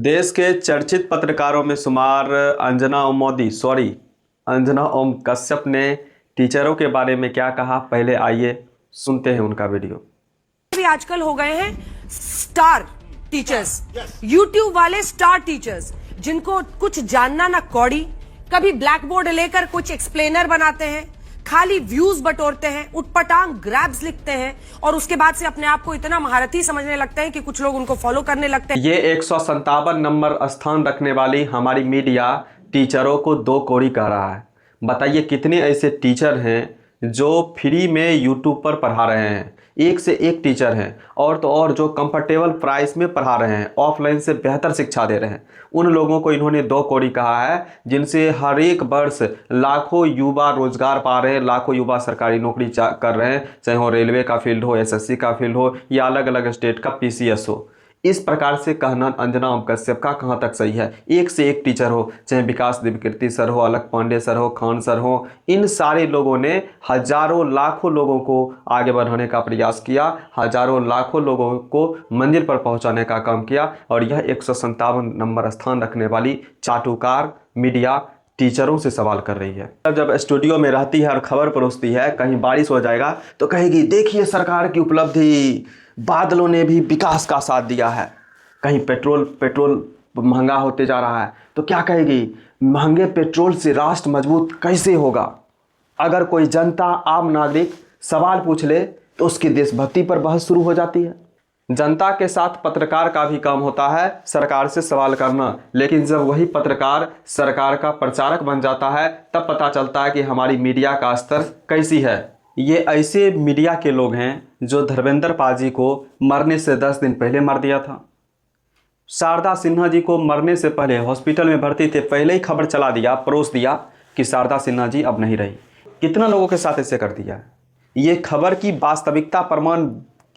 देश के चर्चित पत्रकारों में शुमार अंजना ओम कश्यप ने टीचरों के बारे में क्या कहा, पहले आइए सुनते हैं उनका वीडियो। भी आजकल हो गए हैं स्टार टीचर्स, यूट्यूब वाले स्टार टीचर्स, जिनको कुछ जानना ना कौड़ी, कभी ब्लैक बोर्ड लेकर कुछ एक्सप्लेनर बनाते हैं, खाली व्यूज बटोरते हैं, उटपटांग ग्रैब्स लिखते हैं और उसके बाद से अपने आप को इतना महारथी समझने लगते हैं कि कुछ लोग उनको फॉलो करने लगते हैं। ये 157 नंबर स्थान रखने वाली हमारी मीडिया टीचरों को दो कौड़ी कह रहा है। बताइए कितने ऐसे टीचर हैं जो फ्री में यूट्यूब पर पढ़ा रहे हैं, एक से एक टीचर हैं और तो और जो कंफर्टेबल प्राइस में पढ़ा रहे हैं, ऑफलाइन से बेहतर शिक्षा दे रहे हैं। उन लोगों को इन्होंने दो कौड़ी कहा है, जिनसे हर एक वर्ष लाखों युवा रोजगार पा रहे हैं, लाखों युवा सरकारी नौकरी कर रहे हैं, चाहे वो रेलवे का फील्ड हो, एसएससी का फील्ड हो या अलग अलग स्टेट का पीसीएस हो। इस प्रकार से कहना अंजना ओम कश्यप का कहाँ तक सही है? एक से एक टीचर हो, चाहे विकास दिव्यकीर्ति सर हो, अलक पांडे सर हो, खान सर हो, इन सारे लोगों ने हजारों लाखों लोगों को आगे बढ़ाने का प्रयास किया, हजारों लाखों लोगों को मंजिल पर पहुंचाने का काम किया। और यह 157 नंबर स्थान रखने वाली चाटुकार मीडिया टीचरों से सवाल कर रही है। जब स्टूडियो में रहती है और खबर परोसती है, कहीं बारिश हो जाएगा तो कहेगी देखिए सरकार की उपलब्धि, बादलों ने भी विकास का साथ दिया है। कहीं पेट्रोल महंगा होते जा रहा है तो क्या कहेगी, महंगे पेट्रोल से राष्ट्र मजबूत कैसे होगा? अगर कोई जनता, आम नागरिक सवाल पूछ ले तो उसकी देशभक्ति पर बहस शुरू हो जाती है। जनता के साथ पत्रकार का भी काम होता है सरकार से सवाल करना, लेकिन जब वही पत्रकार सरकार का प्रचारक बन जाता है तब पता चलता है कि हमारी मीडिया का स्तर कैसी है। ये ऐसे मीडिया के लोग हैं जो धर्मेंद्र पाजी को मरने से 10 दिन पहले मार दिया था। शारदा सिन्हा जी को मरने से पहले हॉस्पिटल में भर्ती थे, पहले ही खबर चला दिया, परोस दिया कि शारदा सिन्हा जी अब नहीं रही। कितना लोगों के साथ ऐसे कर दिया है। ये खबर की वास्तविकता प्रमाण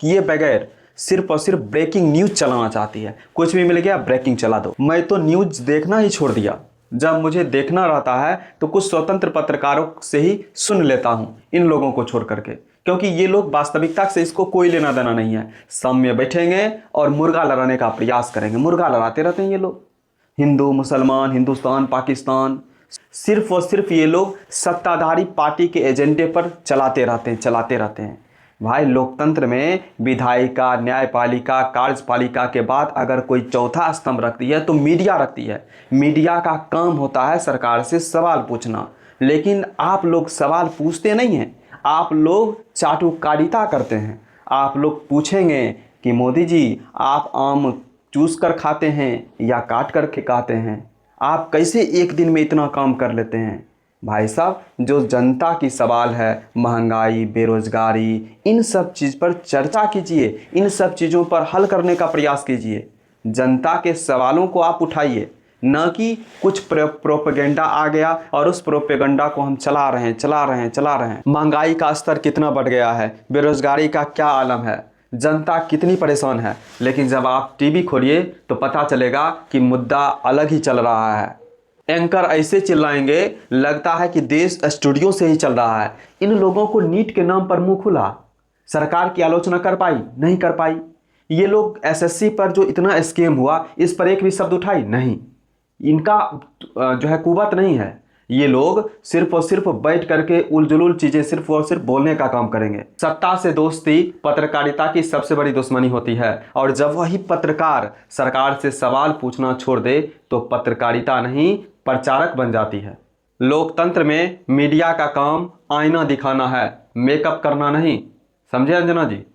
किए बगैर सिर्फ और सिर्फ ब्रेकिंग न्यूज़ चलाना चाहती है। कुछ भी मिल गया ब्रेकिंग चला दो। मैं तो न्यूज़ देखना ही छोड़ दिया। जब मुझे देखना रहता है तो कुछ स्वतंत्र पत्रकारों से ही सुन लेता हूँ, इन लोगों को छोड़ करके, क्योंकि ये लोग वास्तविकता से इसको कोई लेना देना नहीं है। सामने बैठेंगे और मुर्गा लड़ाने का प्रयास करेंगे, मुर्गा लड़ाते रहते हैं ये लोग। हिंदू मुसलमान, हिंदुस्तान पाकिस्तान, सिर्फ और सिर्फ ये लोग सत्ताधारी पार्टी के एजेंडे पर चलाते रहते हैं। भाई लोकतंत्र में विधायिका, न्यायपालिका, कार्यपालिका के बाद अगर कोई चौथा स्तंभ रखती है तो मीडिया रखती है। मीडिया का काम होता है सरकार से सवाल पूछना, लेकिन आप लोग सवाल पूछते नहीं हैं, आप लोग चाटुकारिता करते हैं। आप लोग पूछेंगे कि मोदी जी आप आम चूस कर खाते हैं या काट कर के खाते हैं? आप कैसे एक दिन में इतना काम कर लेते हैं? भाई साहब, जो जनता की सवाल है, महंगाई, बेरोजगारी, इन सब चीज़ पर चर्चा कीजिए, इन सब चीज़ों पर हल करने का प्रयास कीजिए। जनता के सवालों को आप उठाइए, न कि कुछ प्रोपेगेंडा आ गया और उस प्रोपेगेंडा को हम चला रहे हैं। महंगाई का स्तर कितना बढ़ गया है, बेरोजगारी का क्या आलम है, जनता कितनी परेशान है, लेकिन जब आप टीवी खोलिए तो पता चलेगा कि मुद्दा अलग ही चल रहा है। एंकर ऐसे चिल्लाएंगे लगता है कि देश स्टूडियो से ही चल रहा है। इन लोगों को नीट के नाम पर मुंह खुला, सरकार की आलोचना कर पाई? नहीं कर पाई। ये लोग एसएससी पर जो इतना स्कैम हुआ इस पर एक भी शब्द उठाई नहीं। इनका जो है कुवत नहीं है। ये लोग सिर्फ और सिर्फ बैठ करके उलझुल चीजें सिर्फ और सिर्फ बोलने का काम करेंगे। सत्ता से दोस्ती पत्रकारिता की सबसे बड़ी दुश्मनी होती है, और जब वही पत्रकार सरकार से सवाल पूछना छोड़ दे तो पत्रकारिता नहीं प्रचारक बन जाती है। लोकतंत्र में मीडिया का काम आईना दिखाना है, मेकअप करना नहीं। समझे अंजना जी?